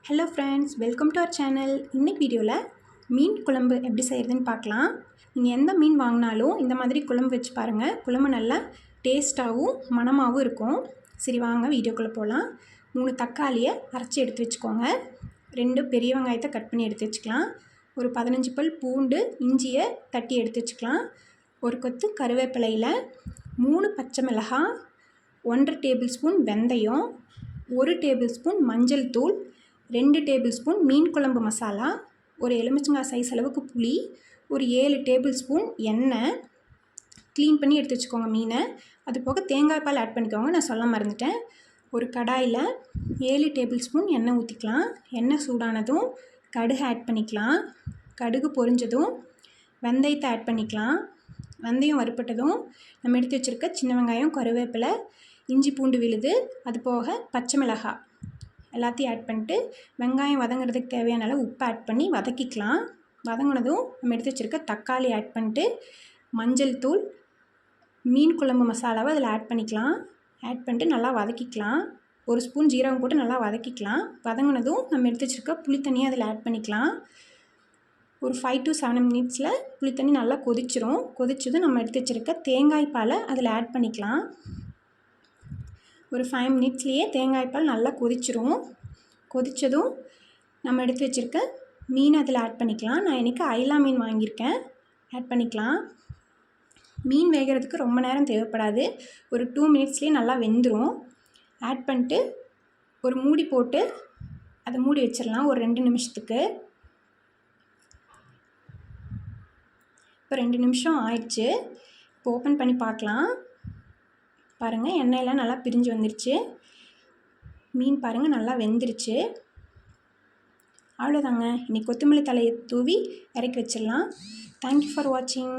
Hello friends, welcome to our channel. இன்னைக்கு வீடியோவில் மீன் குழம்பு எப்படி செய்கிறதுன்னு பார்க்கலாம். நீங்கள் எந்த மீன் வாங்கினாலும் இந்த மாதிரி குழம்பு வச்சு பாருங்கள். குழம்பு நல்லா டேஸ்ட்டாகவும் மணமாகவும் இருக்கும். சரி வாங்க வீடியோக்குள்ளே போகலாம். 3 தக்காளியை அரைச்சி எடுத்து வச்சுக்கோங்க. 2 பெரிய வெங்காயத்தை கட் பண்ணி எடுத்து வச்சுக்கலாம். ஒரு 15 பல் பூண்டு, இஞ்சியை தட்டி எடுத்து வச்சுக்கலாம். ஒரு கொத்து கருவேப்பிலையில் 3 பச்சை மிளகாய், 1 டேபிள் ஸ்பூன் வெந்தயம், 1 டேபிள் ஸ்பூன் மஞ்சள் தூள், 2 டேபிள் ஸ்பூன் மீன் குழம்பு மசாலா, ஒரு எலுமிச்சங்காய் சைஸ் அளவுக்கு புளி, ஒரு 7 டேபிள் ஸ்பூன் எண்ணெய். க்ளீன் பண்ணி எடுத்து வச்சுக்கோங்க மீனை. அது போக தேங்காய் பால் ஆட் பண்ணிக்கோங்க, நான் சொல்ல மறந்துட்டேன். ஒரு கடாயில் 7 டேபிள் ஸ்பூன் எண்ணெய் ஊற்றிக்கலாம். எண்ணெய் சூடானதும் கடுகு ஆட் பண்ணிக்கலாம். கடுகு பொரிஞ்சதும் வெந்தயத்தை ஆட் பண்ணிக்கலாம். வெந்தயம் வறுப்பட்டதும் நம்ம எடுத்து வச்சுருக்க சின்ன வெங்காயம், கருவேப்பிலை, இஞ்சி பூண்டு விழுது, அது போக பச்சை மிளகாய் எல்லாத்தையும் ஆட் பண்ணிட்டு வெங்காயம் வதங்கிறதுக்கு தேவையான அளவு உப்பு ஆட் பண்ணி வதக்கிக்கலாம். வதங்கினதும் நம்ம எடுத்து வச்சுருக்க தக்காளி ஆட் பண்ணிட்டு மஞ்சள் தூள், மீன் குழம்பு மசாலாவை அதில் ஆட் பண்ணிக்கலாம். ஆட் பண்ணிட்டு நல்லா வதக்கிக்கலாம். ஒரு ஸ்பூன் ஜீரகம் போட்டு நல்லா வதக்கிக்கலாம். வதங்கினதும் நம்ம எடுத்து வச்சுருக்க புளித்தண்ணியை அதில் ஆட் பண்ணிக்கலாம். ஒரு 5 to 7 மினிட்ஸில் புளித்தண்ணி நல்லா கொதிச்சிரும். கொதிச்சதும் நம்ம எடுத்து வச்சுருக்க தேங்காய் பாலை அதில் ஆட் பண்ணிக்கலாம். ஒரு 5 மினிட்ஸ்லேயே தேங்காய் பால் நல்லா கொதிச்சிரும். கொதித்ததும் நம்ம எடுத்து வச்சுருக்க மீன் அதில் ஆட் பண்ணிக்கலாம். நான் இன்றைக்கி ஐலா மீன் வாங்கியிருக்கேன், ஆட் பண்ணிக்கலாம். மீன் வேகிறதுக்கு ரொம்ப நேரம் தேவைப்படாது, ஒரு 2 மினிட்ஸ்லேயே நல்லா வெந்துடும். ஆட் பண்ணிட்டு ஒரு மூடி போட்டு அதை மூடி வச்சிடலாம் ஒரு 2 நிமிஷத்துக்கு. இப்போ 2 நிமிஷம் ஆயிடுச்சு. இப்போ ஓப்பன் பண்ணி பார்க்கலாம். பாருங்கள், எண்ணெயெல்லாம் நல்லா பிரிஞ்சு வந்துருச்சு. மீன் பாருங்கள் நல்லா வெந்துருச்சு. அவ்வளோதாங்க. இன்றைக்கி கொத்தமல்லி தலையை தூவி இறக்கி வச்சிடலாம். தேங்க்யூ ஃபார் வாட்சிங்.